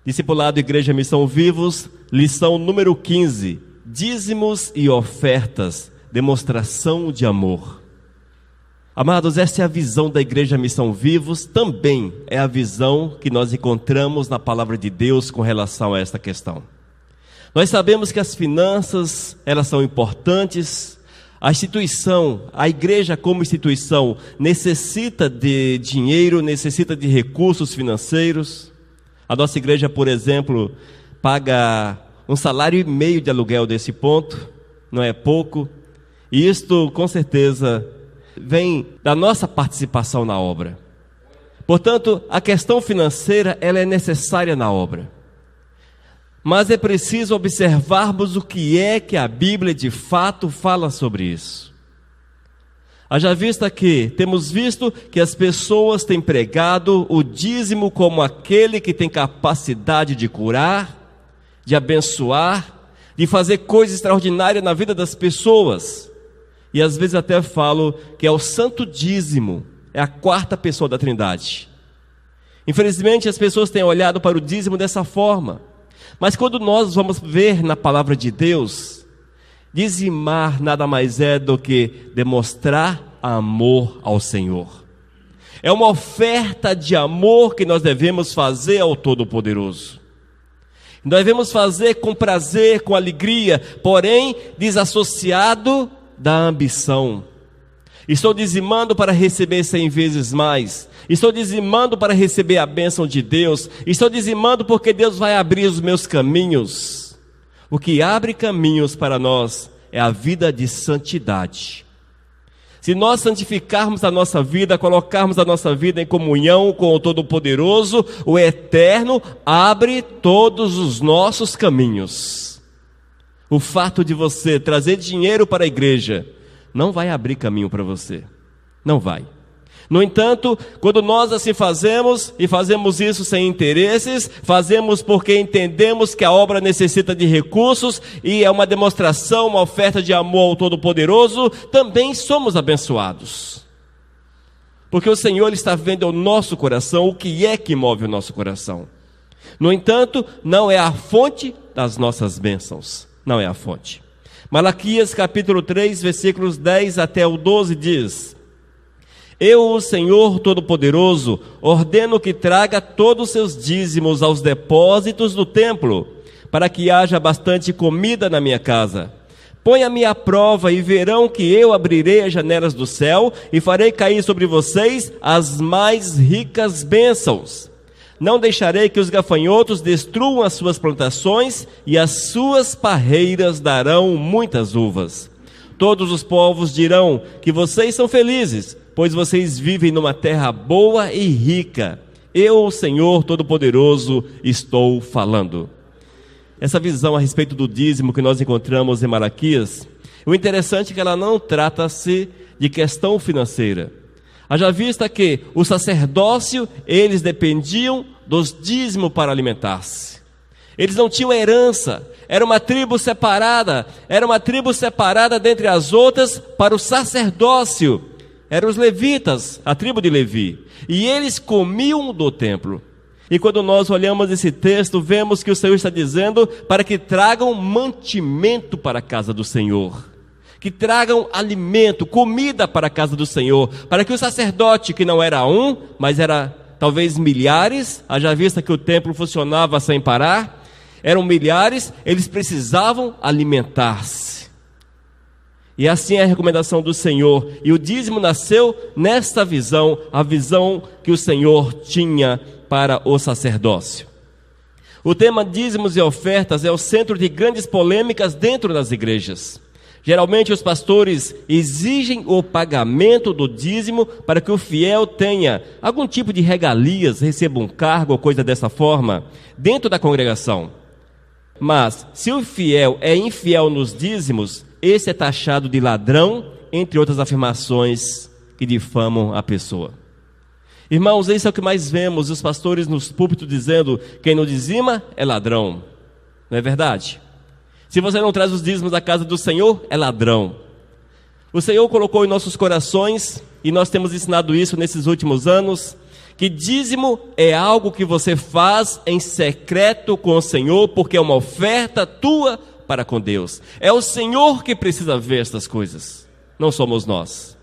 Discipulado Igreja Missão Vivos, lição número 15, dízimos e ofertas, demonstração de amor. Amados, essa é a visão da Igreja Missão Vivos, também é a visão que nós encontramos na Palavra de Deus com relação a esta questão. Nós sabemos que as finanças, elas são importantes, a instituição, a igreja como instituição, necessita de dinheiro, necessita de recursos financeiros. A nossa igreja, por exemplo, paga 1,5 salário de aluguel desse ponto, não é pouco. E isto, com certeza, vem da nossa participação na obra. Portanto, a questão financeira, ela é necessária na obra. Mas é preciso observarmos o que é que a Bíblia de fato fala sobre isso. Haja vista que temos visto que as pessoas têm pregado o dízimo como aquele que tem capacidade de curar, de abençoar, de fazer coisas extraordinárias na vida das pessoas. E às vezes até falo que é o santo dízimo, é a 4ª pessoa da Trindade. Infelizmente as pessoas têm olhado para o dízimo dessa forma. Mas quando nós vamos ver na palavra de Deus, dizimar nada mais é do que demonstrar amor ao Senhor. É uma oferta de amor que nós devemos fazer ao Todo-Poderoso. Nós devemos fazer com prazer, com alegria, porém desassociado da ambição. Estou dizimando para receber 100 vezes mais. Estou dizimando para receber a bênção de Deus. Estou dizimando porque Deus vai abrir os meus caminhos. O que abre caminhos para nós é a vida de santidade. Se nós santificarmos a nossa vida, colocarmos a nossa vida em comunhão com o Todo-Poderoso, o Eterno abre todos os nossos caminhos. O fato de você trazer dinheiro para a igreja não vai abrir caminho para você. Não vai. No entanto, quando nós assim fazemos, e fazemos isso sem interesses, fazemos porque entendemos que a obra necessita de recursos, e é uma demonstração, uma oferta de amor ao Todo-Poderoso, também somos abençoados. Porque o Senhor está vendo o nosso coração, o que é que move o nosso coração. No entanto, não é a fonte das nossas bênçãos. Não é a fonte. Malaquias capítulo 3, versículos 10 até o 12 diz: Eu, o Senhor Todo-Poderoso, ordeno que traga todos os seus dízimos aos depósitos do templo, para que haja bastante comida na minha casa. Ponha-me à prova e verão que eu abrirei as janelas do céu e farei cair sobre vocês as mais ricas bênçãos. Não deixarei que os gafanhotos destruam as suas plantações, e as suas parreiras darão muitas uvas. Todos os povos dirão que vocês são felizes, pois vocês vivem numa terra boa e rica. Eu, o Senhor Todo-Poderoso, estou falando. Essa visão a respeito do dízimo que nós encontramos em Malaquias, o interessante é que ela não trata-se de questão financeira. Haja vista que o sacerdócio, eles dependiam dos dízimos para alimentar-se. Eles não tinham herança, era uma tribo separada dentre as outras para o sacerdócio. Eram os levitas, a tribo de Levi, e eles comiam do templo. E quando nós olhamos esse texto, vemos que o Senhor está dizendo para que tragam mantimento para a casa do Senhor, que tragam alimento, comida para a casa do Senhor, para que o sacerdote, que não era um, mas era talvez milhares, haja vista que o templo funcionava sem parar, eram milhares, eles precisavam alimentar-se. E assim é a recomendação do Senhor. E o dízimo nasceu nesta visão, a visão que o Senhor tinha para o sacerdócio. O tema dízimos e ofertas é o centro de grandes polêmicas dentro das igrejas. Geralmente os pastores exigem o pagamento do dízimo para que o fiel tenha algum tipo de regalias, receba um cargo ou coisa dessa forma, dentro da congregação. Mas se o fiel é infiel nos dízimos, esse é taxado de ladrão, entre outras afirmações que difamam a pessoa. Irmãos, isso é o que mais vemos, os pastores nos púlpitos dizendo: quem não dizima é ladrão. Não é verdade? Se você não traz os dízimos da casa do Senhor, é ladrão. O Senhor colocou em nossos corações, e nós temos ensinado isso nesses últimos anos, que dízimo é algo que você faz em secreto com o Senhor, porque é uma oferta tua para com Deus. É o Senhor que precisa ver estas coisas, não somos nós.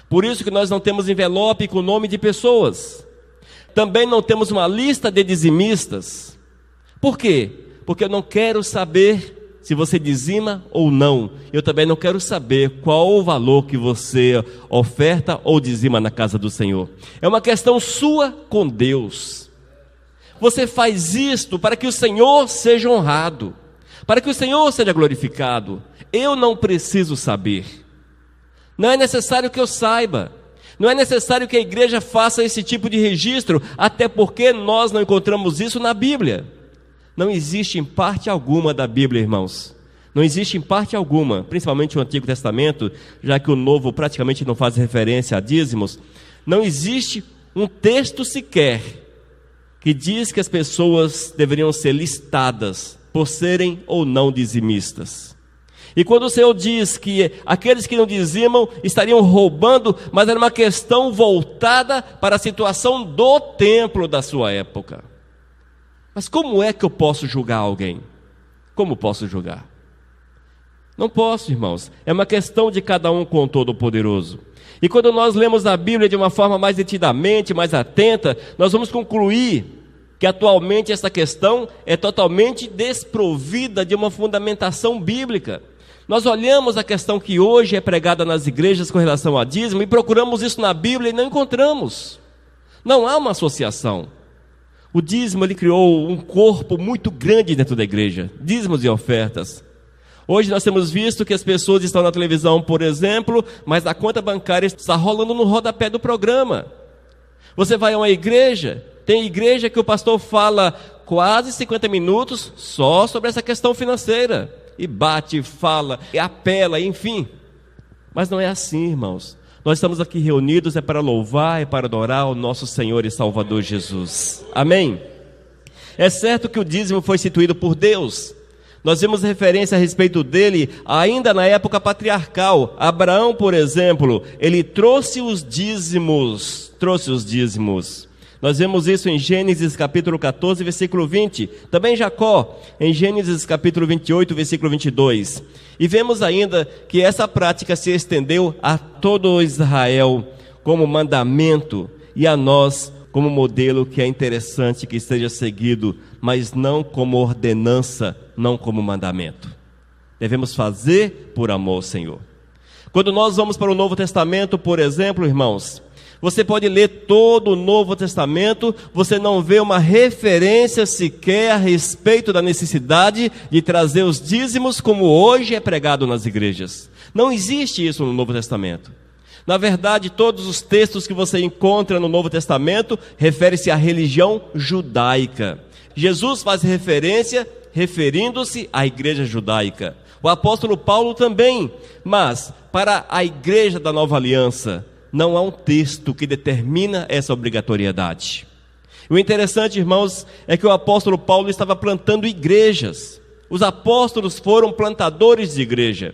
Por isso que nós não temos envelope com o nome de pessoas. Também não temos uma lista de dizimistas. Por quê? Porque eu não quero saber se você dizima ou não. Eu também não quero saber qual o valor que você oferta ou dizima na casa do Senhor. É uma questão sua com Deus. Você faz isto para que o Senhor seja honrado, para que o Senhor seja glorificado. Eu não preciso saber. Não é necessário que eu saiba. Não é necessário que a igreja faça esse tipo de registro, até porque nós não encontramos isso na Bíblia. Não existe em parte alguma da Bíblia, irmãos. Não existe em parte alguma, principalmente o Antigo Testamento, já que o Novo praticamente não faz referência a dízimos. Não existe um texto sequer que diz que as pessoas deveriam ser listadas por serem ou não dizimistas. E quando o Senhor diz que aqueles que não dizimam estariam roubando, mas era uma questão voltada para a situação do templo da sua época. Mas como é que eu posso julgar alguém? Como posso julgar? Não posso, irmãos. É uma questão de cada um com o Todo-Poderoso. E quando nós lemos a Bíblia de uma forma mais detidamente, mais atenta, nós vamos concluir que atualmente essa questão é totalmente desprovida de uma fundamentação bíblica. Nós olhamos a questão que hoje é pregada nas igrejas com relação a dízimo e procuramos isso na Bíblia e não encontramos. Não há uma associação. O dízimo, ele criou um corpo muito grande dentro da igreja, dízimos e ofertas. Hoje nós temos visto que as pessoas estão na televisão, por exemplo, mas a conta bancária está rolando no rodapé do programa. Você vai a uma igreja, tem igreja que o pastor fala quase 50 minutos só sobre essa questão financeira. E bate, fala, e apela, enfim. Mas não é assim, irmãos. Nós estamos aqui reunidos é para louvar, é para adorar o nosso Senhor e Salvador Jesus. Amém? É certo que o dízimo foi instituído por Deus. Nós vemos referência a respeito dele ainda na época patriarcal. Abraão, por exemplo, ele trouxe os dízimos. Nós vemos isso em Gênesis capítulo 14, versículo 20. Também Jacó, em Gênesis capítulo 28, versículo 22. E vemos ainda que essa prática se estendeu a todo Israel como mandamento e a nós como modelo que é interessante que esteja seguido, mas não como ordenança, não como mandamento. Devemos fazer por amor ao Senhor. Quando nós vamos para o Novo Testamento, por exemplo, irmãos, você pode ler todo o Novo Testamento, você não vê uma referência sequer a respeito da necessidade de trazer os dízimos como hoje é pregado nas igrejas. Não existe isso no Novo Testamento. Na verdade, todos os textos que você encontra no Novo Testamento referem-se à religião judaica. Jesus faz referência referindo-se à igreja judaica. O apóstolo Paulo também, mas para a igreja da Nova Aliança, não há um texto que determina essa obrigatoriedade. O interessante, irmãos, é que o apóstolo Paulo estava plantando igrejas. Os apóstolos foram plantadores de igreja.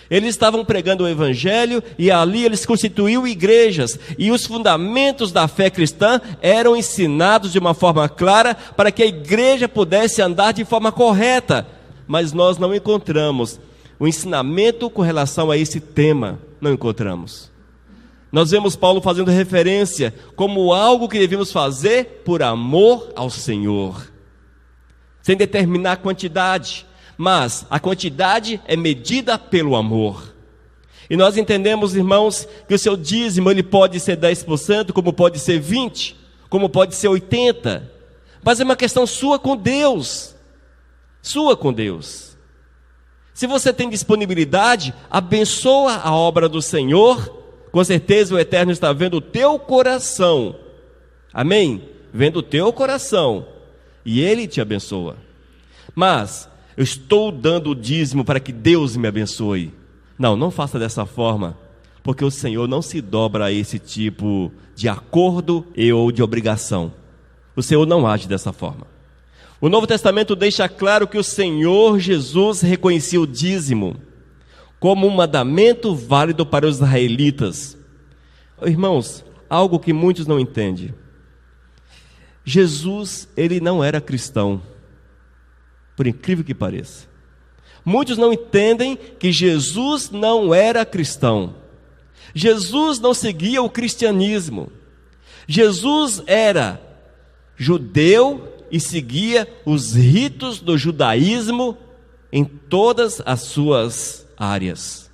Eles estavam pregando o evangelho e ali eles constituíam igrejas. E os fundamentos da fé cristã eram ensinados de uma forma clara para que a igreja pudesse andar de forma correta. Mas nós não encontramos o ensinamento com relação a esse tema. Não encontramos. Nós vemos Paulo fazendo referência como algo que devemos fazer por amor ao Senhor, sem determinar a quantidade, mas a quantidade é medida pelo amor. E nós entendemos, irmãos, que o seu dízimo ele pode ser 10%, como pode ser 20%, como pode ser 80%, mas é uma questão sua com Deus, sua com Deus. Se você tem disponibilidade, abençoa a obra do Senhor. Com certeza o Eterno está vendo o teu coração, amém? Vendo o teu coração, e Ele te abençoa. Mas, eu estou dando o dízimo para que Deus me abençoe. Não faça dessa forma, porque o Senhor não se dobra a esse tipo de acordo ou de obrigação. O Senhor não age dessa forma. O Novo Testamento deixa claro que o Senhor Jesus reconhecia o dízimo como um mandamento válido para os israelitas. Irmãos, algo que muitos não entendem. Jesus, ele não era cristão, por incrível que pareça. Muitos não entendem que Jesus não era cristão. Jesus não seguia o cristianismo. Jesus era judeu e seguia os ritos do judaísmo em todas as suas áreas.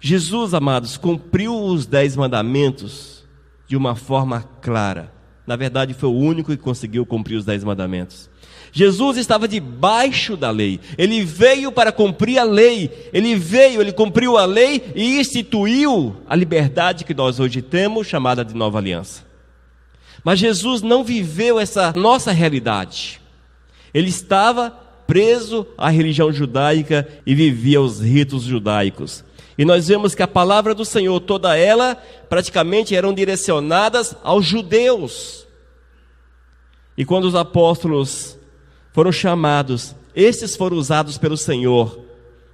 Jesus, amados, cumpriu os 10 mandamentos de uma forma clara. Na verdade, foi o único que conseguiu cumprir os 10 mandamentos. Jesus estava debaixo da lei. Ele veio para cumprir a lei. Ele cumpriu a lei e instituiu a liberdade que nós hoje temos, chamada de nova aliança. Mas Jesus não viveu essa nossa realidade. Ele estava preso à religião judaica e vivia os ritos judaicos. E nós vemos que a palavra do Senhor, toda ela, praticamente eram direcionadas aos judeus. E quando os apóstolos foram chamados, esses foram usados pelo Senhor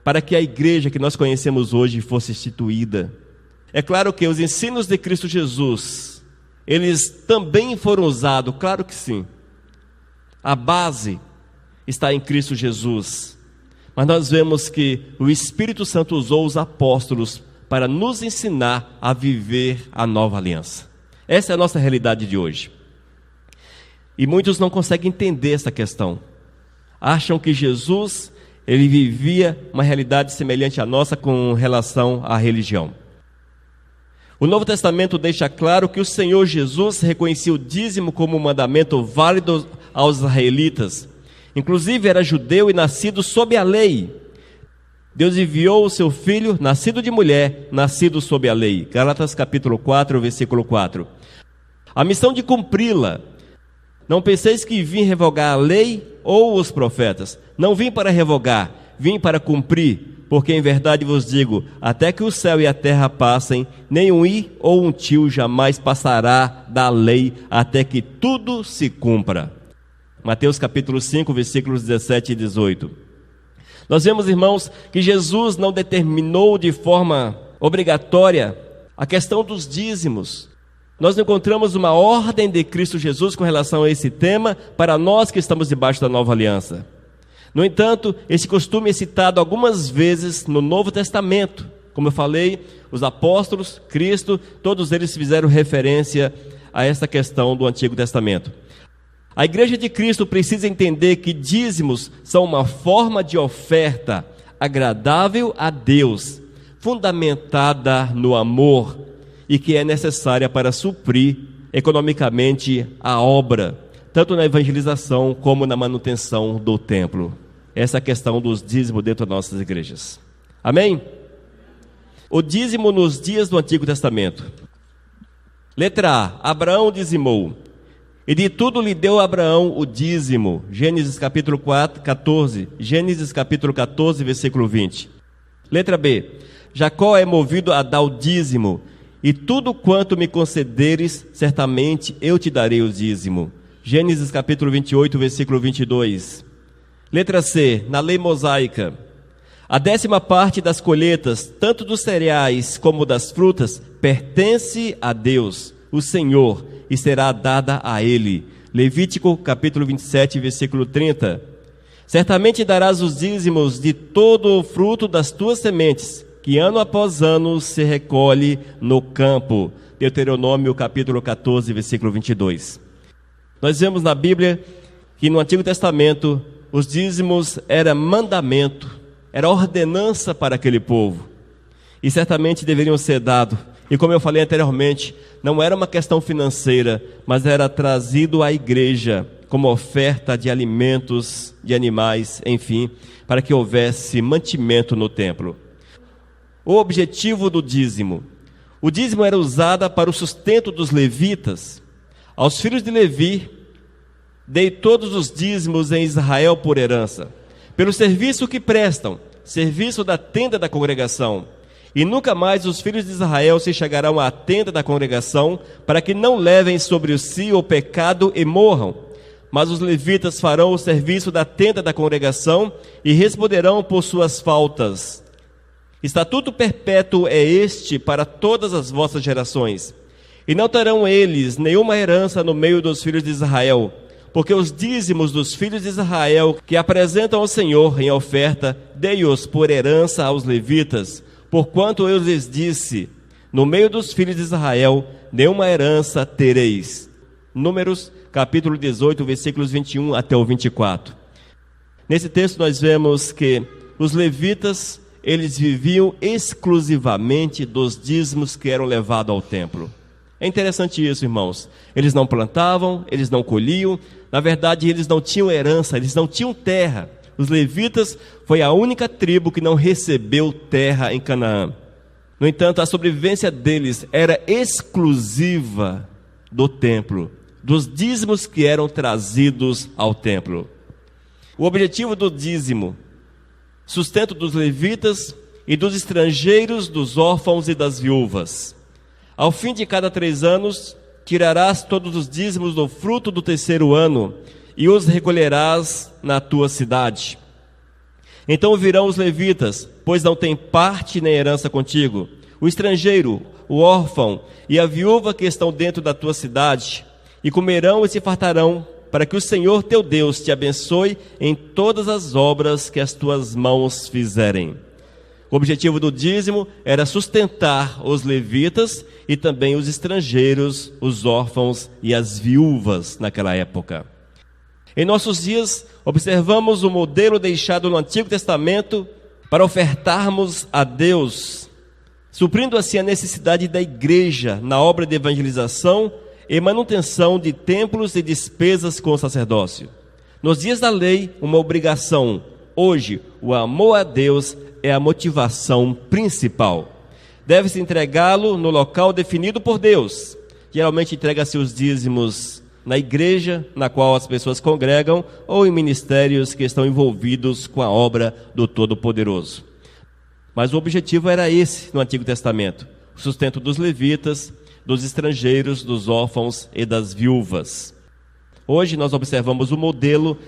para que a igreja que nós conhecemos hoje fosse instituída. É claro que os ensinos de Cristo Jesus, eles também foram usados, claro que sim. A base está em Cristo Jesus. Mas nós vemos que o Espírito Santo usou os apóstolos para nos ensinar a viver a nova aliança. Essa é a nossa realidade de hoje. E muitos não conseguem entender essa questão. Acham que Jesus, ele vivia uma realidade semelhante à nossa com relação à religião. O Novo Testamento deixa claro que o Senhor Jesus reconhecia o dízimo como um mandamento válido aos israelitas. Inclusive era judeu e nascido sob a lei. Deus enviou o seu filho, nascido de mulher, nascido sob a lei. Gálatas capítulo 4, versículo 4. A missão de cumpri-la. Não penseis que vim revogar a lei ou os profetas. Não vim para revogar, vim para cumprir. Porque em verdade vos digo, até que o céu e a terra passem, nem um i ou um tio jamais passará da lei, até que tudo se cumpra. Mateus capítulo 5, versículos 17 e 18. Nós vemos, irmãos, que Jesus não determinou de forma obrigatória a questão dos dízimos. Nós encontramos uma ordem de Cristo Jesus com relação a esse tema para nós que estamos debaixo da nova aliança. No entanto, esse costume é citado algumas vezes no Novo Testamento. Como eu falei, os apóstolos, Cristo, todos eles fizeram referência a essa questão do Antigo Testamento. A igreja de Cristo precisa entender que dízimos são uma forma de oferta agradável a Deus, fundamentada no amor e que é necessária para suprir economicamente a obra, tanto na evangelização como na manutenção do templo. Essa é a questão dos dízimos dentro das nossas igrejas. Amém? O dízimo nos dias do Antigo Testamento. Letra A, Abraão dizimou. E de tudo lhe deu Abraão o dízimo. Gênesis capítulo 14, Gênesis capítulo 14, versículo 20. Letra B, Jacó é movido a dar o dízimo. E tudo quanto me concederes, certamente eu te darei o dízimo. Gênesis capítulo 28, versículo 22. Letra C, na lei mosaica. A 10ª parte das colheitas, tanto dos cereais como das frutas, pertence a Deus, o Senhor, e será dada a ele. Levítico capítulo 27, versículo 30. Certamente darás os dízimos de todo o fruto das tuas sementes, que ano após ano se recolhe no campo. Deuteronômio capítulo 14, versículo 22. Nós vemos na Bíblia que no Antigo Testamento os dízimos era mandamento, era ordenança para aquele povo. E certamente deveriam ser dados. E como eu falei anteriormente, não era uma questão financeira, mas era trazido à igreja como oferta de alimentos, de animais, enfim, para que houvesse mantimento no templo. O objetivo do dízimo. O dízimo era usado para o sustento dos levitas. Aos filhos de Levi, dei todos os dízimos em Israel por herança, pelo serviço que prestam, serviço da tenda da congregação. E nunca mais os filhos de Israel se chegarão à tenda da congregação, para que não levem sobre si o pecado e morram. Mas os levitas farão o serviço da tenda da congregação e responderão por suas faltas. Estatuto perpétuo é este para todas as vossas gerações. E não terão eles nenhuma herança no meio dos filhos de Israel, porque os dízimos dos filhos de Israel que apresentam ao Senhor em oferta, dei-os por herança aos levitas, porquanto eu lhes disse: no meio dos filhos de Israel nenhuma herança tereis. Números capítulo 18, versículos 21 até o 24. Nesse texto nós vemos que os levitas, eles viviam exclusivamente dos dízimos que eram levados ao templo. É interessante isso, irmãos. Eles não plantavam, eles não colhiam, na verdade eles não tinham herança, eles não tinham terra. Os levitas foi a única tribo que não recebeu terra em Canaã. No entanto, a sobrevivência deles era exclusiva do templo, dos dízimos que eram trazidos ao templo. O objetivo do dízimo, sustento dos levitas e dos estrangeiros, dos órfãos e das viúvas. Ao fim de cada 3 anos, tirarás todos os dízimos do fruto do 3º ano e os recolherás na tua cidade. Então virão os levitas, pois não têm parte nem herança contigo, o estrangeiro, o órfão e a viúva que estão dentro da tua cidade, e comerão e se fartarão, para que o Senhor teu Deus te abençoe em todas as obras que as tuas mãos fizerem. O objetivo do dízimo era sustentar os levitas e também os estrangeiros, os órfãos e as viúvas naquela época. Em nossos dias, observamos o modelo deixado no Antigo Testamento para ofertarmos a Deus, suprindo assim a necessidade da igreja na obra de evangelização e manutenção de templos e despesas com o sacerdócio. Nos dias da lei, uma obrigação. Hoje, o amor a Deus é a motivação principal. Deve-se entregá-lo no local definido por Deus. Geralmente entrega-se os dízimos na igreja na qual as pessoas congregam ou em ministérios que estão envolvidos com a obra do Todo-Poderoso. Mas o objetivo era esse no Antigo Testamento: o sustento dos levitas, dos estrangeiros, dos órfãos e das viúvas. Hoje nós observamos o modelo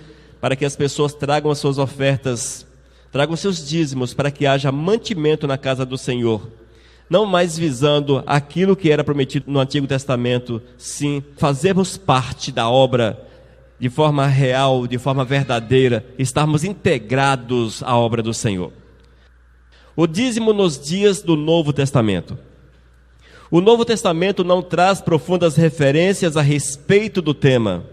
para que as pessoas tragam as suas ofertas, tragam seus dízimos, para que haja mantimento na casa do Senhor. Não mais visando aquilo que era prometido no Antigo Testamento, sim, fazermos parte da obra de forma real, de forma verdadeira, estarmos integrados à obra do Senhor. O dízimo nos dias do Novo Testamento. O Novo Testamento não traz profundas referências a respeito do tema,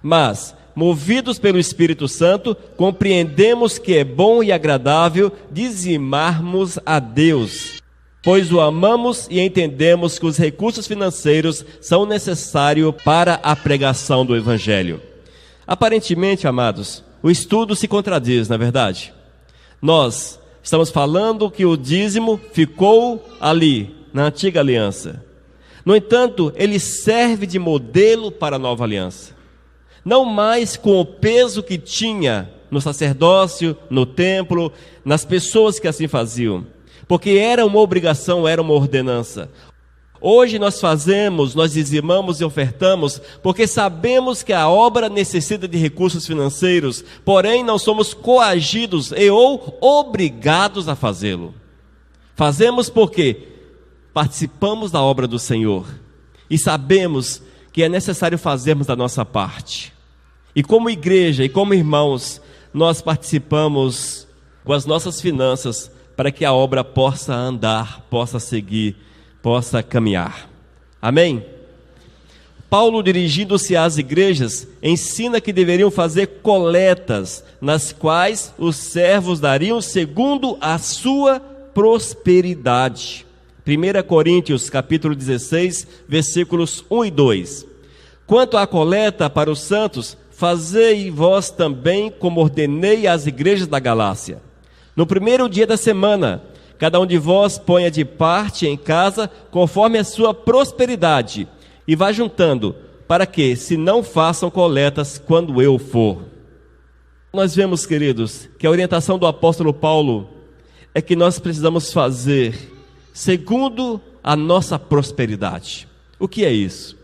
mas, movidos pelo Espírito Santo, compreendemos que é bom e agradável dizimarmos a Deus, pois o amamos e entendemos que os recursos financeiros são necessários para a pregação do Evangelho. Aparentemente, amados, o estudo se contradiz, não é verdade? Nós estamos falando que o dízimo ficou ali, na antiga aliança. No entanto, ele serve de modelo para a nova aliança. Não mais com o peso que tinha no sacerdócio, no templo, nas pessoas que assim faziam, porque era uma obrigação, era uma ordenança. Hoje nós fazemos, nós dizimamos e ofertamos, porque sabemos que a obra necessita de recursos financeiros, porém não somos coagidos e ou obrigados a fazê-lo. Fazemos porque participamos da obra do Senhor e sabemos que é necessário fazermos da nossa parte. E como igreja e como irmãos, nós participamos com as nossas finanças para que a obra possa andar, possa seguir, possa caminhar. Amém? Paulo, dirigindo-se às igrejas, ensina que deveriam fazer coletas, nas quais os servos dariam segundo a sua prosperidade. 1 Coríntios, capítulo 16, versículos 1 e 2. Quanto à coleta para os santos, fazei vós também como ordenei às igrejas da Galácia. No primeiro dia da semana, cada um de vós ponha de parte em casa, conforme a sua prosperidade, e vá juntando, para que se não façam coletas quando eu for. Nós vemos, queridos, que a orientação do apóstolo Paulo é que nós precisamos fazer segundo a nossa prosperidade. O que é isso?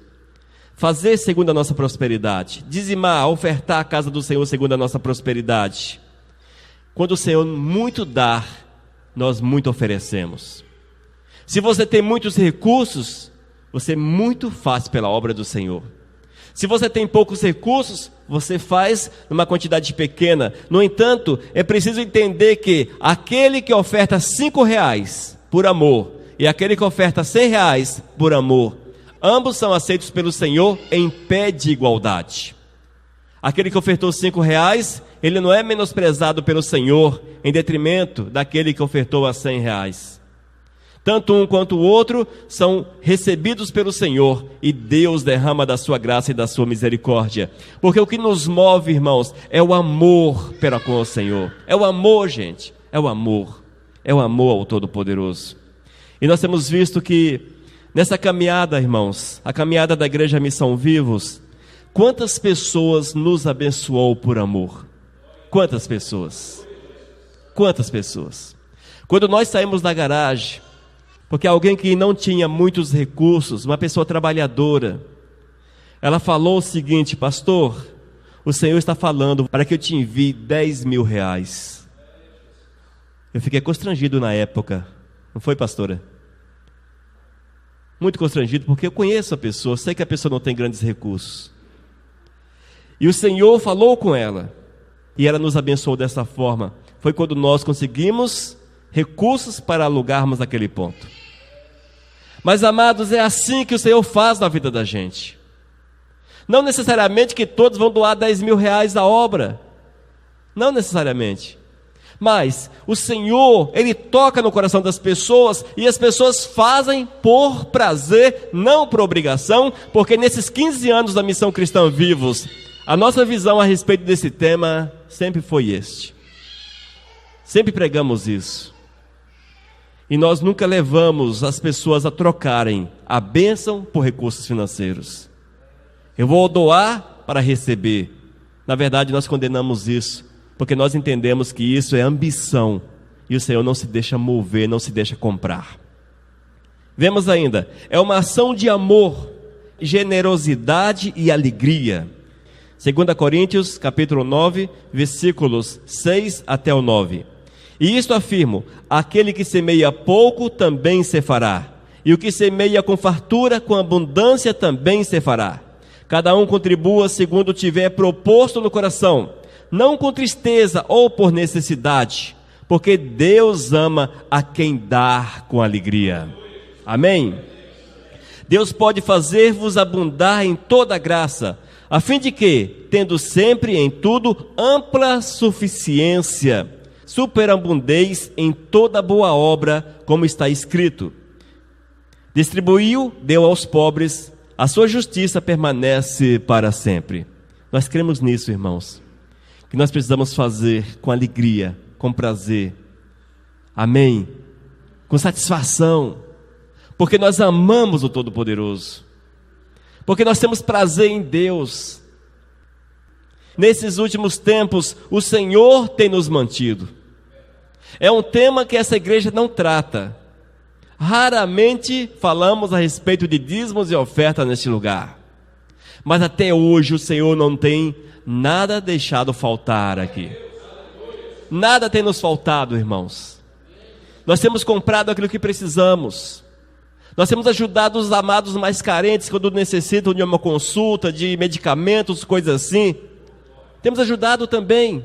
Fazer segundo a nossa prosperidade, dizimar, ofertar a casa do Senhor segundo a nossa prosperidade. Quando o Senhor muito dá, nós muito oferecemos. Se você tem muitos recursos, Você é muito fácil pela obra do Senhor. Se você tem poucos recursos, você faz numa quantidade pequena. No entanto, é preciso entender que aquele que oferta R$5 por amor e aquele que oferta R$100 por amor, ambos são aceitos pelo Senhor em pé de igualdade. Aquele que ofertou R$5, ele não é menosprezado pelo Senhor em detrimento daquele que ofertou a R$100. Tanto um quanto o outro são recebidos pelo Senhor e Deus derrama da sua graça e da sua misericórdia. Porque o que nos move, irmãos, é o amor para com o Senhor. É o amor, gente, é o amor. É o amor ao Todo-Poderoso. E nós temos visto que nessa caminhada, irmãos, a caminhada da Igreja Missão Vivos, quantas pessoas nos abençoou por amor? Quantas pessoas? Quantas pessoas? Quando nós saímos da garagem, porque alguém que não tinha muitos recursos, uma pessoa trabalhadora, ela falou o seguinte: pastor, o Senhor está falando para que eu te envie R$10.000. Eu fiquei constrangido na época, não foi, pastora? Muito constrangido, porque eu conheço a pessoa, sei que a pessoa não tem grandes recursos. E o Senhor falou com ela, e ela nos abençoou dessa forma. Foi quando nós conseguimos recursos para alugarmos aquele ponto. Mas, amados, é assim que o Senhor faz na vida da gente. Não necessariamente que todos vão doar R$10.000 à obra. Não necessariamente. Mas o Senhor, Ele toca no coração das pessoas e as pessoas fazem por prazer, não por obrigação, porque nesses 15 anos da Missão Cristã Vivos, a nossa visão a respeito desse tema sempre foi este. Sempre pregamos isso. E nós nunca levamos as pessoas a trocarem a bênção por recursos financeiros. Eu vou doar para receber. Na verdade, nós condenamos isso, porque nós entendemos que isso é ambição. E o Senhor não se deixa mover, não se deixa comprar. Vemos ainda, é uma ação de amor, generosidade e alegria. 2 Coríntios, capítulo 9, versículos 6 até o 9. E isto afirmo: aquele que semeia pouco também cefará, e o que semeia com fartura, com abundância também cefará. Cada um contribua segundo tiver proposto no coração, não com tristeza ou por necessidade, porque Deus ama a quem dá com alegria. Amém? Deus pode fazer-vos abundar em toda graça, a fim de que, tendo sempre em tudo ampla suficiência, superabundeis em toda boa obra, como está escrito: distribuiu, deu aos pobres, a sua justiça permanece para sempre. Nós cremos nisso, irmãos, que nós precisamos fazer com alegria, com prazer, amém, com satisfação, porque nós amamos o Todo-Poderoso, porque nós temos prazer em Deus. Nesses últimos tempos, o Senhor tem nos mantido. É um tema que essa igreja não trata. Raramente falamos a respeito de dízimos e oferta neste lugar. Mas até hoje o Senhor não tem nada deixado faltar aqui. Nada tem nos faltado, irmãos. Nós temos comprado aquilo que precisamos. Nós temos ajudado os amados mais carentes quando necessitam de uma consulta, de medicamentos, coisas assim. Temos ajudado também.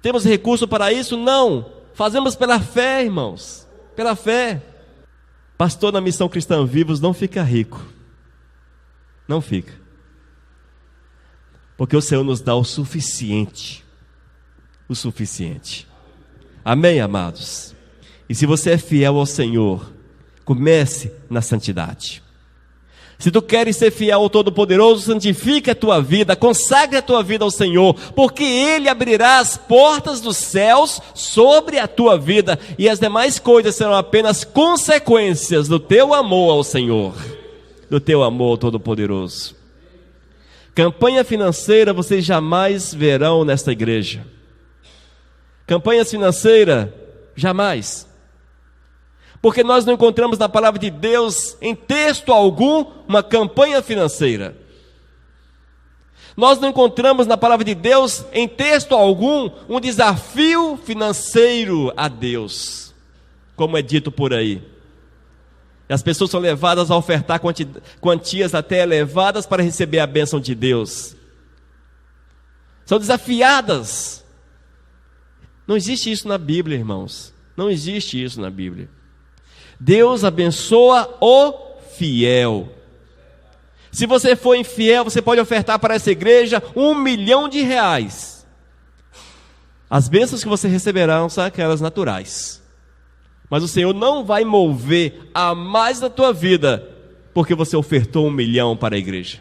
Temos recurso para isso? Não. Fazemos pela fé, irmãos. Pela fé. Pastor na Missão Cristã Vivos não fica rico. Não fica. Porque o Senhor nos dá o suficiente. O suficiente. Amém, amados? E se você é fiel ao Senhor, comece na santidade. Se tu queres ser fiel ao Todo-Poderoso, santifica a tua vida, consagre a tua vida ao Senhor, porque Ele abrirá as portas dos céus sobre a tua vida, e as demais coisas serão apenas consequências do teu amor ao Senhor, do teu amor ao Todo-Poderoso. Campanha financeira vocês jamais verão nesta igreja. Campanhas financeiras, jamais. Porque nós não encontramos na palavra de Deus, em texto algum, uma campanha financeira. Nós não encontramos na palavra de Deus, em texto algum, um desafio financeiro a Deus, como é dito por aí. E as pessoas são levadas a ofertar quantias até elevadas para receber a bênção de Deus. São desafiadas. Não existe isso na Bíblia, irmãos. Não existe isso na Bíblia. Deus abençoa o fiel. Se você for infiel, você pode ofertar para essa igreja R$1 milhão. As bênçãos que você receberá são aquelas naturais. Mas o Senhor não vai mover a mais na tua vida porque você ofertou R$1 milhão para a igreja.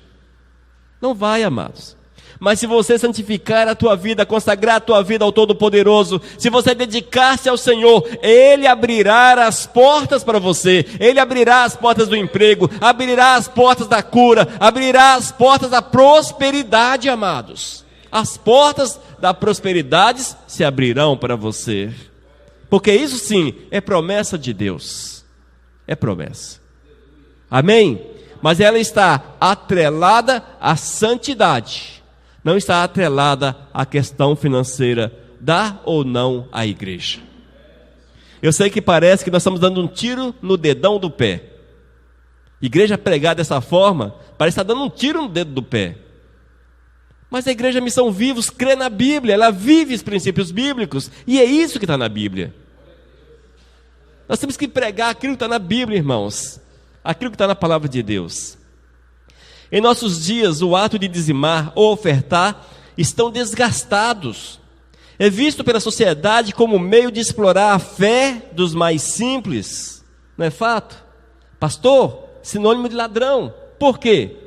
Não vai, amados. Mas se você santificar a tua vida, consagrar a tua vida ao Todo-Poderoso, se você dedicar-se ao Senhor, Ele abrirá as portas para você. Ele abrirá as portas do emprego, abrirá as portas da cura, abrirá as portas da prosperidade, amados. As portas da prosperidade se abrirão para você. Porque isso sim é promessa de Deus. É promessa. Amém? Mas ela está atrelada à santidade. Não está atrelada à questão financeira. Dá ou não à igreja. Eu sei que parece que nós estamos dando um tiro no dedão do pé. Igreja pregar dessa forma, parece estar dando um tiro no dedo do pé. Mas a igreja Missão Vivos crê na Bíblia, ela vive os princípios bíblicos, e é isso que está na Bíblia. Nós temos que pregar aquilo que está na Bíblia, irmãos, aquilo que está na palavra de Deus. Em nossos dias, o ato de dizimar ou ofertar estão desgastados. É visto pela sociedade como meio de explorar a fé dos mais simples. Não é fato? Pastor, sinônimo de ladrão. Por quê?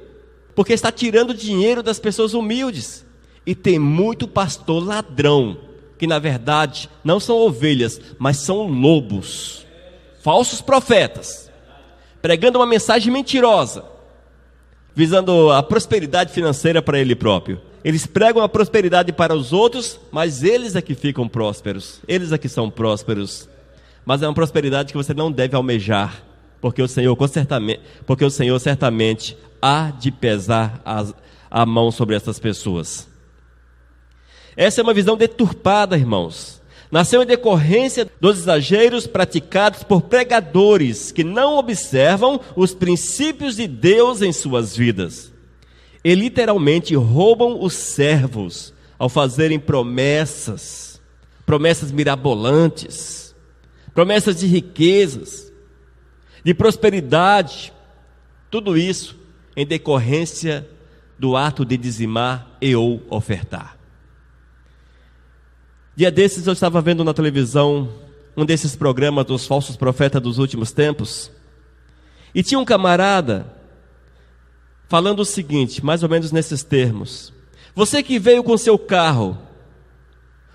Porque está tirando dinheiro das pessoas humildes. E tem muito pastor ladrão, que na verdade não são ovelhas, mas são lobos. Falsos profetas, pregando uma mensagem mentirosa, visando a prosperidade financeira para ele próprio. Eles pregam a prosperidade para os outros, mas eles é que ficam prósperos. Eles é que são prósperos. Mas é uma prosperidade que você não deve almejar, porque o Senhor certamente há de pesar a mão sobre essas pessoas. Essa é uma visão deturpada, irmãos. Nasceu em decorrência dos exageros praticados por pregadores que não observam os princípios de Deus em suas vidas. E literalmente roubam os servos ao fazerem promessas mirabolantes, promessas de riquezas, de prosperidade, tudo isso em decorrência do ato de dizimar e ou ofertar. Dia desses eu estava vendo na televisão um desses programas dos falsos profetas dos últimos tempos, e tinha um camarada falando o seguinte, mais ou menos nesses termos: você que veio com seu carro,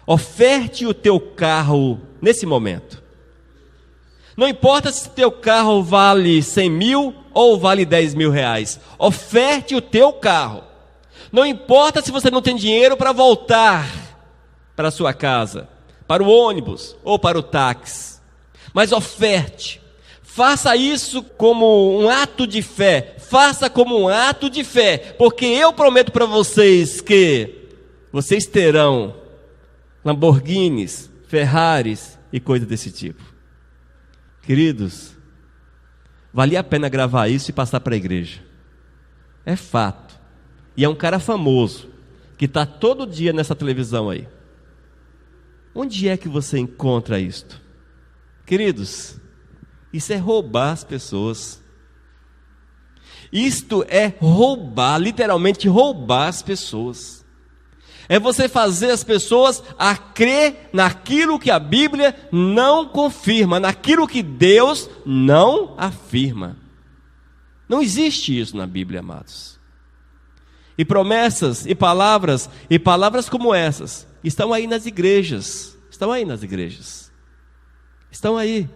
oferte o teu carro nesse momento. Não importa se teu carro vale 100 mil ou vale 10 mil reais, oferte o teu carro. Não importa se você não tem dinheiro para voltar para a sua casa, para o ônibus ou para o táxi, mas oferte. Faça isso como um ato de fé. Faça como um ato de fé, porque eu prometo para vocês que vocês terão Lamborghinis, Ferraris e coisas desse tipo. Queridos, valia a pena gravar isso e passar para a igreja. É fato. E é um cara famoso que está todo dia nessa televisão aí. Onde é que você encontra isto? Queridos, isso é roubar as pessoas. Isto é roubar, literalmente roubar as pessoas. É você fazer as pessoas a crer naquilo que a Bíblia não confirma, naquilo que Deus não afirma. Não existe isso na Bíblia, amados. E promessas, e palavras como essas, estão aí nas igrejas. Estão aí nas igrejas. Estão aí.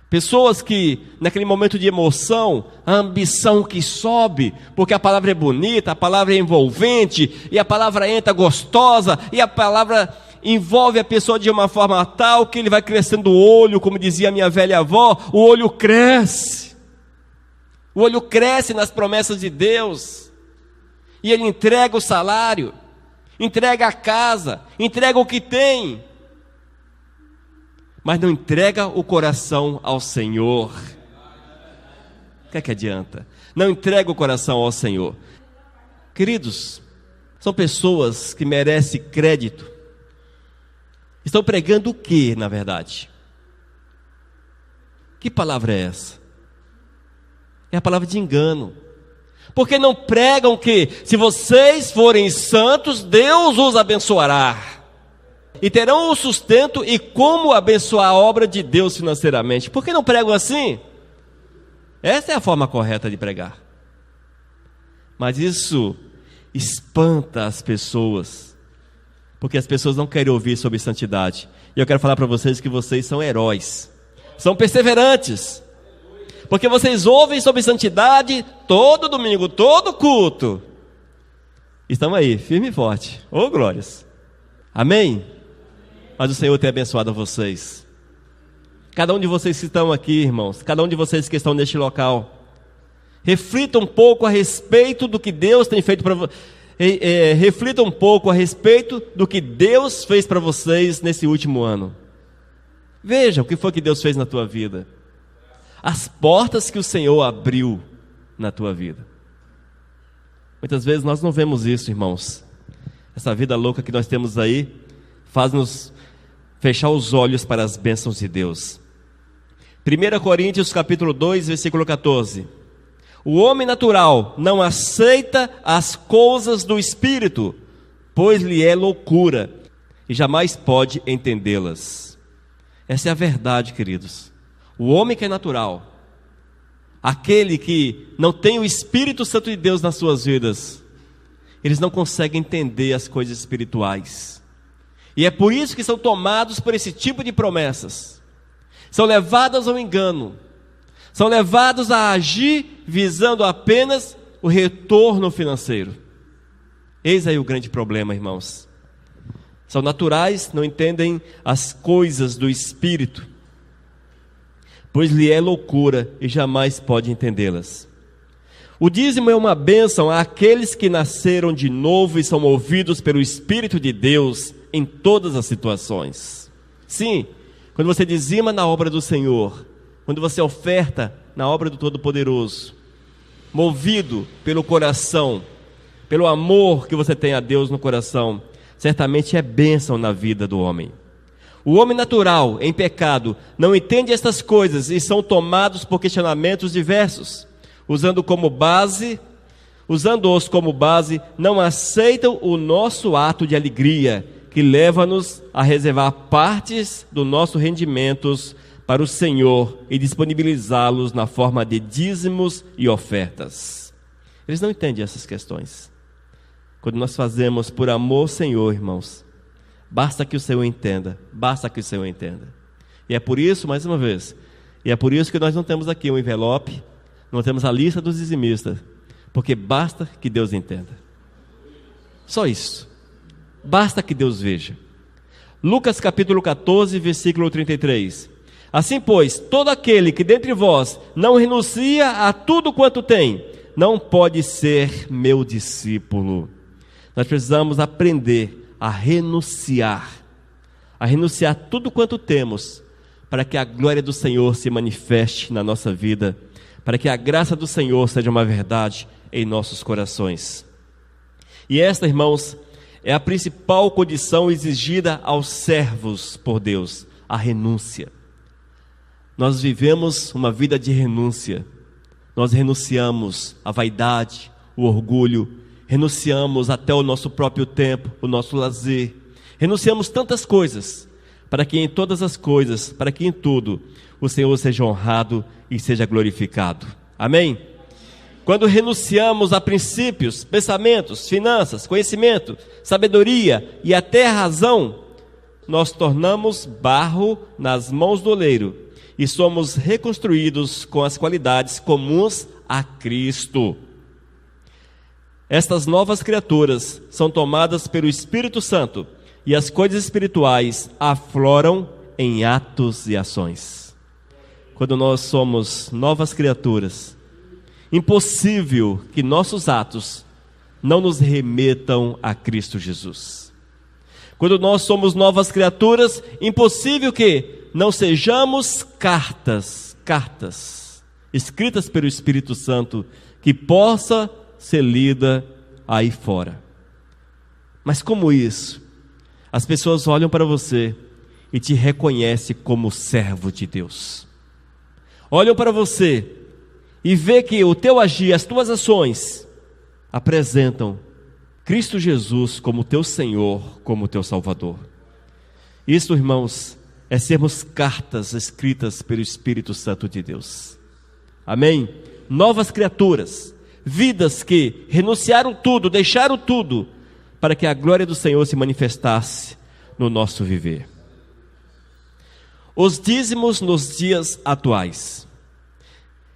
Pessoas que, naquele momento de emoção, a ambição que sobe, porque a palavra é bonita, a palavra é envolvente, e a palavra entra gostosa, e a palavra envolve a pessoa de uma forma tal que ele vai crescendo o olho, como dizia a minha velha avó, o olho cresce. O olho cresce nas promessas de Deus. E ele entrega o salário, entrega a casa, entrega o que tem, mas não entrega o coração ao Senhor. O que é que adianta? Não entrega o coração ao Senhor. Queridos, são pessoas que merecem crédito. Estão pregando o que, na verdade? Que palavra é essa? É a palavra de engano. Porque não pregam que, se vocês forem santos, Deus os abençoará. E terão o sustento e como abençoar a obra de Deus financeiramente. Por que não pregam assim? Essa é a forma correta de pregar. Mas isso espanta as pessoas, porque as pessoas não querem ouvir sobre santidade. E eu quero falar para vocês que vocês são heróis, são perseverantes, porque vocês ouvem sobre santidade todo domingo, todo culto. Estão aí, firme e forte. Ô glórias. Amém? Mas o Senhor tem abençoado vocês. Cada um de vocês que estão aqui, irmãos, cada um de vocês que estão neste local, reflita um pouco a respeito do que Deus tem feito para vocês. Reflita um pouco a respeito do que Deus fez para vocês nesse último ano. Veja o que foi que Deus fez na tua vida. As portas que o Senhor abriu na tua vida. Muitas vezes nós não vemos isso, irmãos. Essa vida louca que nós temos aí faz-nos fechar os olhos para as bênçãos de Deus. 1 Coríntios capítulo 2, versículo 14. O homem natural não aceita as coisas do Espírito, pois lhe é loucura, e jamais pode entendê-las. Essa é a verdade, queridos. O homem que é natural, aquele que não tem o Espírito Santo de Deus nas suas vidas, eles não conseguem entender as coisas espirituais. E é por isso que são tomados por esse tipo de promessas. São levados ao engano. São levados a agir visando apenas o retorno financeiro. Eis aí o grande problema, irmãos. São naturais, não entendem as coisas do Espírito, pois lhe é loucura e jamais pode entendê-las. O dízimo é uma bênção àqueles que nasceram de novo e são movidos pelo Espírito de Deus em todas as situações. Sim, quando você dizima na obra do Senhor, quando você oferta na obra do Todo-Poderoso, movido pelo coração, pelo amor que você tem a Deus no coração, certamente é bênção na vida do homem. O homem natural, em pecado, não entende estas coisas e são tomados por questionamentos diversos, usando-os como base, não aceitam o nosso ato de alegria, que leva-nos a reservar partes dos nossos rendimentos para o Senhor e disponibilizá-los na forma de dízimos e ofertas. Eles não entendem essas questões. Quando nós fazemos por amor ao Senhor, irmãos, basta que o Senhor entenda, E é por isso, mais uma vez, e é por isso que nós não temos aqui um envelope, não temos a lista dos dizimistas, porque basta que Deus entenda. Só isso. Basta que Deus veja. Lucas capítulo 14, versículo 33. Assim, pois, todo aquele que dentre vós não renuncia a tudo quanto tem, não pode ser meu discípulo. Nós precisamos aprender a renunciar tudo quanto temos, para que a glória do Senhor se manifeste na nossa vida, para que a graça do Senhor seja uma verdade em nossos corações. E esta, irmãos, é a principal condição exigida aos servos por Deus, a renúncia. Nós vivemos uma vida de renúncia. Nós renunciamos à vaidade, o orgulho, renunciamos até o nosso próprio tempo, o nosso lazer. Renunciamos tantas coisas, para que em todas as coisas, para que em tudo, o Senhor seja honrado e seja glorificado. Amém? Quando renunciamos a princípios, pensamentos, finanças, conhecimento, sabedoria e até a razão, nós tornamos barro nas mãos do oleiro e somos reconstruídos com as qualidades comuns a Cristo. Estas novas criaturas são tomadas pelo Espírito Santo e as coisas espirituais afloram em atos e ações. Quando nós somos novas criaturas, impossível que nossos atos não nos remetam a Cristo Jesus. Quando nós somos novas criaturas, impossível que não sejamos cartas escritas pelo Espírito Santo, que possa ser lida aí fora. Mas como isso? As pessoas olham para você e te reconhecem como servo de Deus. Olham para você e vê que o teu agir, as tuas ações apresentam Cristo Jesus como teu Senhor, como teu Salvador. Isso, irmãos, é sermos cartas escritas pelo Espírito Santo de Deus. Amém? Novas criaturas, vidas que renunciaram tudo, deixaram tudo, para que a glória do Senhor se manifestasse no nosso viver. Os dízimos nos dias atuais.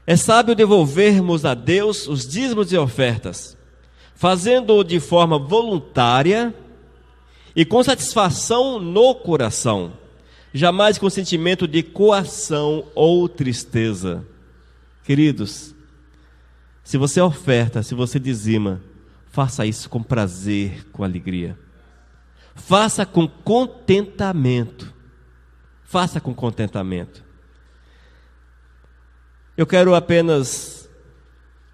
É sábio devolvermos a Deus os dízimos e ofertas, fazendo-o de forma voluntária e com satisfação no coração, jamais com sentimento de coação ou tristeza. Queridos, se você oferta, se você dizima, faça isso com prazer, com alegria. Faça com contentamento. Faça com contentamento. Eu quero apenas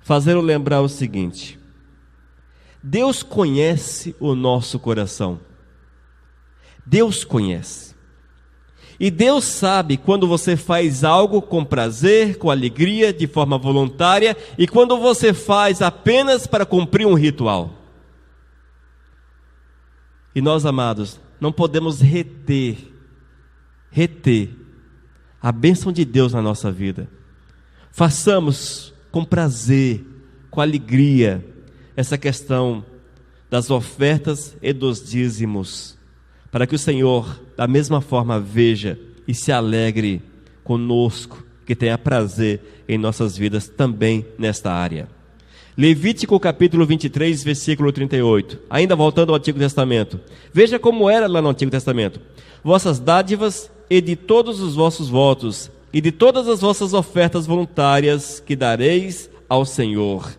fazê-lo lembrar o seguinte: Deus conhece o nosso coração. Deus conhece. E Deus sabe quando você faz algo com prazer, com alegria, de forma voluntária, e quando você faz apenas para cumprir um ritual. E nós, amados, não podemos reter a bênção de Deus na nossa vida. Façamos com prazer, com alegria, essa questão das ofertas e dos dízimos, para que o Senhor, da mesma forma, veja e se alegre conosco, que tenha prazer em nossas vidas também nesta área. Levítico capítulo 23, versículo 38, ainda voltando ao Antigo Testamento. Veja como era lá no Antigo Testamento: vossas dádivas e de todos os vossos votos, e de todas as vossas ofertas voluntárias que dareis ao Senhor.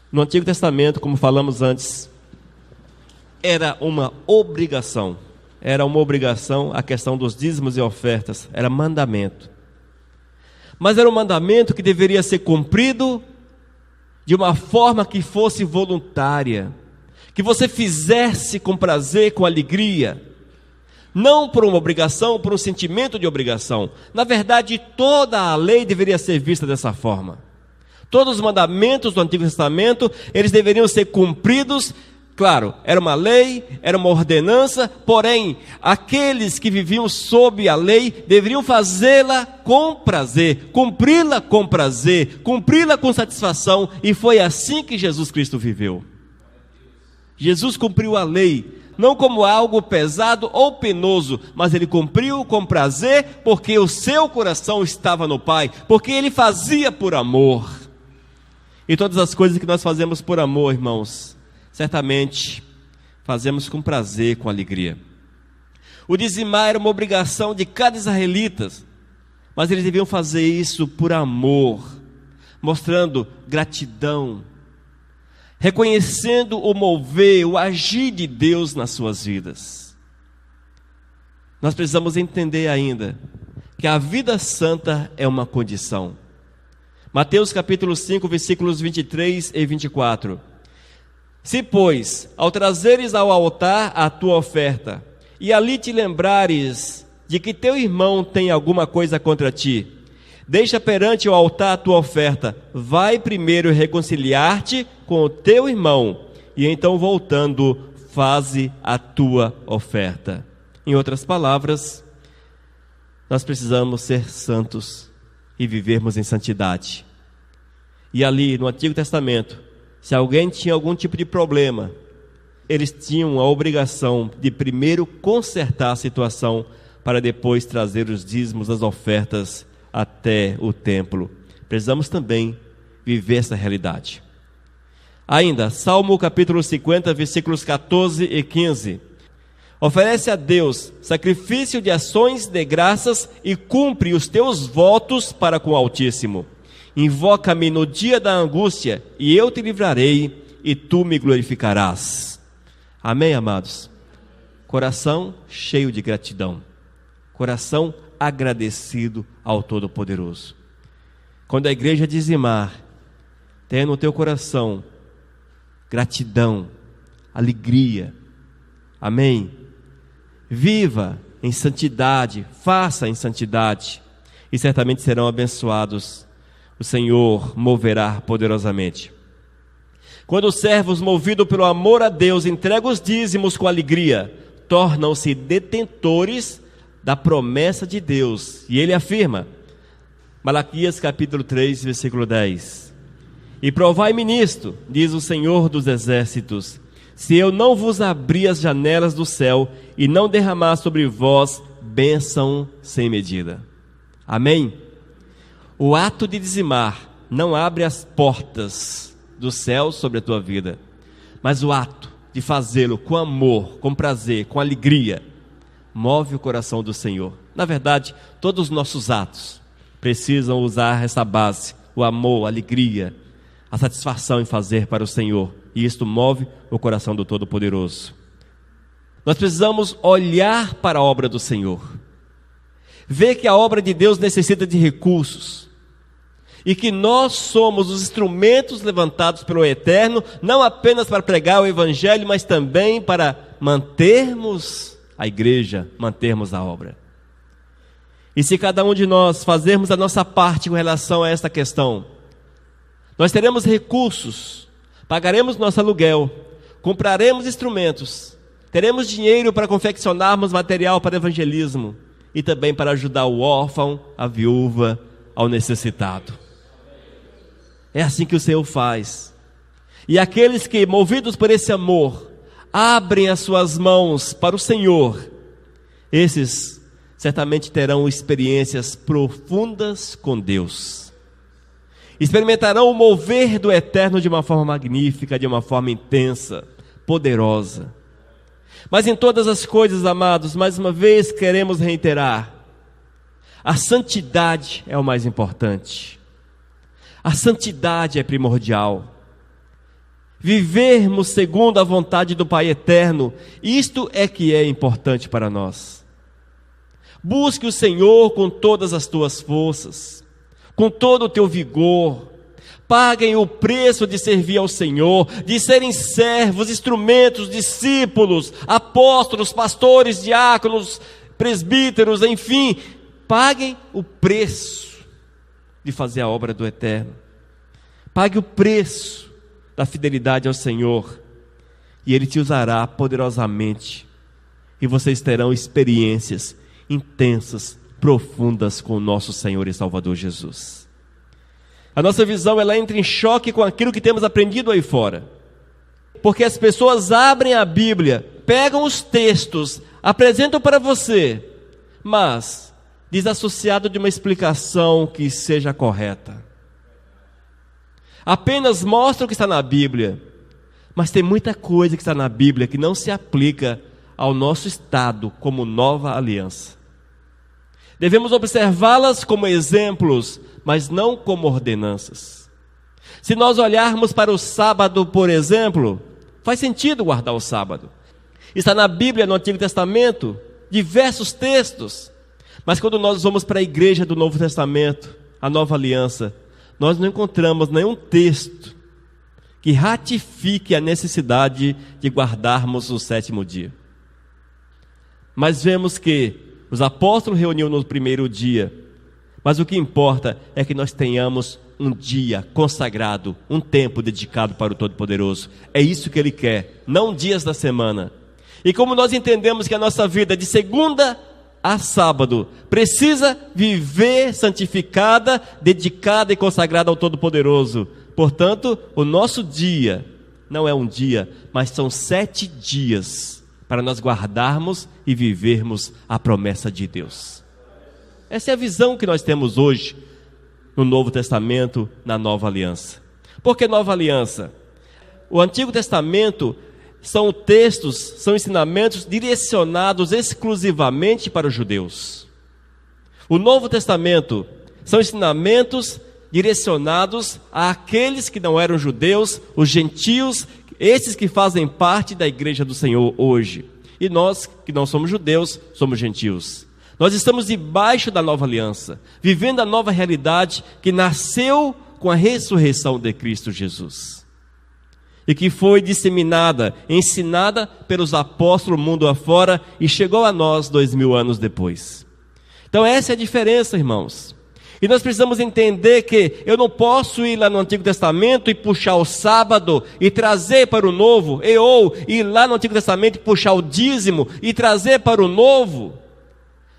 No Antigo Testamento, como falamos antes, era uma obrigação a questão dos dízimos e ofertas, era mandamento. Mas era um mandamento que deveria ser cumprido de uma forma que fosse voluntária, que você fizesse com prazer, com alegria, não por uma obrigação, por um sentimento de obrigação. Na verdade, toda a lei deveria ser vista dessa forma. Todos os mandamentos do Antigo Testamento, eles deveriam ser cumpridos. Claro, era uma lei, era uma ordenança, porém, aqueles que viviam sob a lei deveriam fazê-la com prazer, cumpri-la com prazer, cumpri-la com satisfação, e foi assim que Jesus Cristo viveu. Jesus cumpriu a lei, não como algo pesado ou penoso, mas ele cumpriu com prazer, porque o seu coração estava no Pai, porque ele fazia por amor. E todas as coisas que nós fazemos por amor, irmãos, certamente fazemos com prazer, com alegria. O dizimar era uma obrigação de cada israelita, mas eles deviam fazer isso por amor, mostrando gratidão, reconhecendo o mover, o agir de Deus nas suas vidas. Nós precisamos entender ainda que a vida santa é uma condição. Mateus capítulo 5, versículos 23 e 24. Se, pois, ao trazeres ao altar a tua oferta, e ali te lembrares de que teu irmão tem alguma coisa contra ti, deixa perante o altar a tua oferta, vai primeiro reconciliar-te com o teu irmão, e então voltando, faze a tua oferta. Em outras palavras, nós precisamos ser santos e vivermos em santidade. E ali no Antigo Testamento, se alguém tinha algum tipo de problema, eles tinham a obrigação de primeiro consertar a situação, para depois trazer os dízimos, as ofertas até o templo. Precisamos também viver essa realidade. Ainda, Salmo capítulo 50, versículos 14 e 15. Oferece a Deus sacrifício de ações de graças e cumpre os teus votos para com o Altíssimo. Invoca-me no dia da angústia e eu te livrarei e tu me glorificarás. Amém, amados? Coração cheio de gratidão, coração agradecido ao Todo-Poderoso. Quando a igreja dizimar, tenha no teu coração gratidão, alegria. Amém? Viva em santidade, faça em santidade, e certamente serão abençoados. O Senhor moverá poderosamente. Quando os servos, movidos pelo amor a Deus, entregam os dízimos com alegria, tornam-se detentores da promessa de Deus. E ele afirma, Malaquias capítulo 3, versículo 10: E provai-me nisto, diz o Senhor dos exércitos, se eu não vos abrir as janelas do céu e não derramar sobre vós bênção sem medida. Amém? O ato de dizimar não abre as portas do céu sobre a tua vida, mas o ato de fazê-lo com amor, com prazer, com alegria, move o coração do Senhor. Na verdade, todos os nossos atos precisam usar essa base, o amor, a alegria, a satisfação em fazer para o Senhor, e isto move o coração do Todo-Poderoso. Nós precisamos olhar para a obra do Senhor, ver que a obra de Deus necessita de recursos, e que nós somos os instrumentos levantados pelo Eterno, não apenas para pregar o Evangelho, mas também para mantermos a igreja, mantermos a obra. E se cada um de nós fazermos a nossa parte com relação a esta questão, nós teremos recursos, pagaremos nosso aluguel, compraremos instrumentos, teremos dinheiro para confeccionarmos material para evangelismo e também para ajudar o órfão, a viúva, ao necessitado. É assim que o Senhor faz. E aqueles que, movidos por esse amor, abrem as suas mãos para o Senhor, esses certamente terão experiências profundas com Deus. Experimentarão o mover do Eterno de uma forma magnífica, de uma forma intensa, poderosa. Mas em todas as coisas, amados, mais uma vez queremos reiterar, a santidade é o mais importante. A santidade é primordial. Vivermos segundo a vontade do Pai Eterno, isto é que é importante para nós. Busque o Senhor com todas as tuas forças, com todo o teu vigor. Paguem o preço de servir ao Senhor, de serem servos, instrumentos, discípulos, apóstolos, pastores, diáconos, presbíteros, enfim. Paguem o preço de fazer a obra do Eterno. Pague o preço da fidelidade ao Senhor, e Ele te usará poderosamente, e vocês terão experiências intensas, profundas com o nosso Senhor e Salvador Jesus. A nossa visão, ela entra em choque com aquilo que temos aprendido aí fora, porque as pessoas abrem a Bíblia, pegam os textos, apresentam para você, mas desassociado de uma explicação que seja correta. Apenas mostra o que está na Bíblia, mas tem muita coisa que está na Bíblia que não se aplica ao nosso estado como nova aliança. Devemos observá-las como exemplos, mas não como ordenanças. Se nós olharmos para o sábado, por exemplo, faz sentido guardar o sábado. Está na Bíblia, no Antigo Testamento, diversos textos. Mas quando nós vamos para a igreja do Novo Testamento, a nova aliança, nós não encontramos nenhum texto que ratifique a necessidade de guardarmos o sétimo dia. Mas vemos que os apóstolos reuniram no primeiro dia, mas o que importa é que nós tenhamos um dia consagrado, um tempo dedicado para o Todo-Poderoso. É isso que Ele quer, não dias da semana. E como nós entendemos que a nossa vida de segunda a sábado precisa viver santificada, dedicada e consagrada ao Todo-Poderoso, portanto, o nosso dia não é um dia, mas são 7 dias para nós guardarmos e vivermos a promessa de Deus. Essa é a visão que nós temos hoje no Novo Testamento, na Nova Aliança. Por que Nova Aliança? O Antigo Testamento são textos, são ensinamentos direcionados exclusivamente para os judeus. O Novo Testamento são ensinamentos direcionados àqueles que não eram judeus, os gentios, esses que fazem parte da igreja do Senhor hoje. E nós, que não somos judeus, somos gentios. Nós estamos debaixo da nova aliança, vivendo a nova realidade que nasceu com a ressurreição de Cristo Jesus. E que foi disseminada, ensinada pelos apóstolos mundo afora e chegou a nós 2000 anos depois. Então essa é a diferença, irmãos. E nós precisamos entender que eu não posso ir lá no Antigo Testamento e puxar o sábado e trazer para o novo, ou ir lá no Antigo Testamento e puxar o dízimo e trazer para o novo.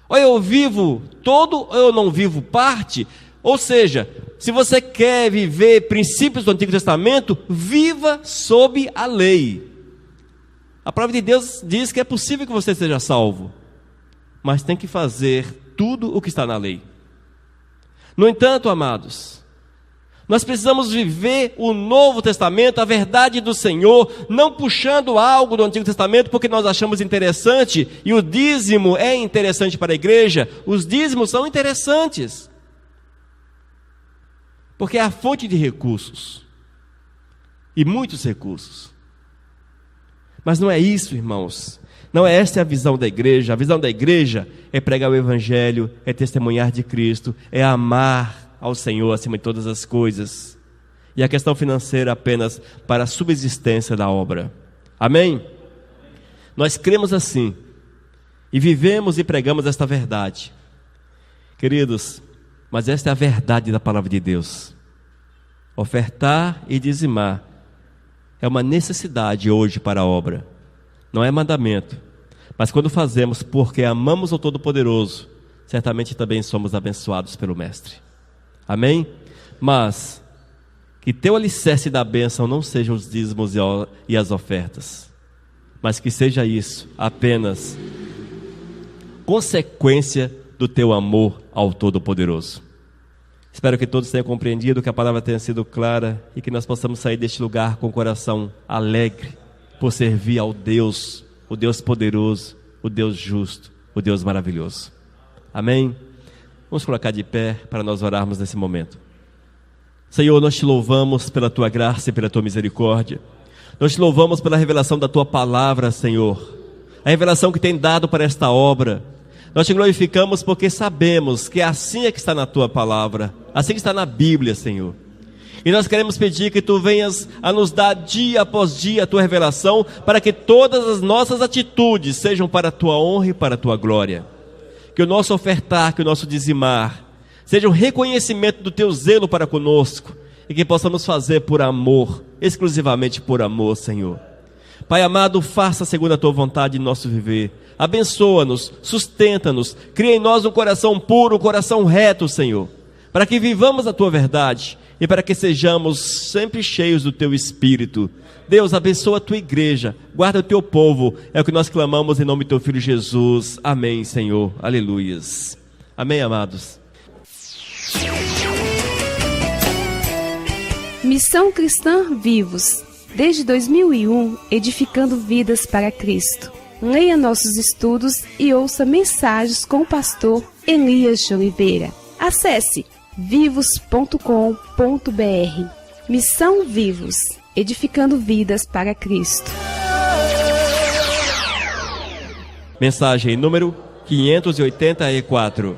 Ou eu vivo todo, ou eu não vivo parte. Ou seja, se você quer viver princípios do Antigo Testamento, viva sob a lei. A palavra de Deus diz que é possível que você seja salvo, mas tem que fazer tudo o que está na lei. No entanto, amados, nós precisamos viver o Novo Testamento, a verdade do Senhor, não puxando algo do Antigo Testamento porque nós achamos interessante, e o dízimo é interessante para a igreja. Os dízimos são interessantes, porque é a fonte de recursos, e muitos recursos. Mas não é isso, irmãos. Não é esta a visão da igreja. A visão da igreja é pregar o Evangelho, é testemunhar de Cristo, é amar ao Senhor acima de todas as coisas. E a questão financeira apenas para a subsistência da obra. Amém? Nós cremos assim, e vivemos e pregamos esta verdade. Queridos, mas esta é a verdade da palavra de Deus. Ofertar e dizimar é uma necessidade hoje para a obra. Não é mandamento, mas quando fazemos porque amamos o Todo-Poderoso, certamente também somos abençoados pelo Mestre. Amém? Mas que teu alicerce da bênção não sejam os dízimos e as ofertas, mas que seja isso apenas consequência do teu amor ao Todo-Poderoso. Espero que todos tenham compreendido, que a palavra tenha sido clara e que nós possamos sair deste lugar com o coração alegre por servir ao Deus, o Deus poderoso, o Deus justo, o Deus maravilhoso. Amém? Vamos colocar de pé para nós orarmos nesse momento. Senhor, nós te louvamos pela tua graça e pela tua misericórdia. Nós te louvamos pela revelação da tua palavra, Senhor, a revelação que tem dado para esta obra. Nós te glorificamos porque sabemos que assim é que está na tua palavra, assim que está na Bíblia, Senhor. E nós queremos pedir que tu venhas a nos dar dia após dia a tua revelação, para que todas as nossas atitudes sejam para a tua honra e para a tua glória. Que o nosso ofertar, que o nosso dizimar seja um reconhecimento do teu zelo para conosco, e que possamos fazer por amor, exclusivamente por amor, Senhor. Pai amado, faça segundo a tua vontade em nosso viver. Abençoa-nos, sustenta-nos, cria em nós um coração puro, um coração reto, Senhor, para que vivamos a tua verdade e para que sejamos sempre cheios do teu Espírito. Deus, abençoa a tua igreja, guarda o teu povo, é o que nós clamamos em nome do teu Filho Jesus. Amém, Senhor, aleluias. Amém, amados. Missão Cristã Vivos, desde 2001, edificando vidas para Cristo. Leia nossos estudos e ouça mensagens com o pastor Elias de Oliveira. Acesse vivos.com.br. Missão Vivos, edificando vidas para Cristo. Mensagem número 584.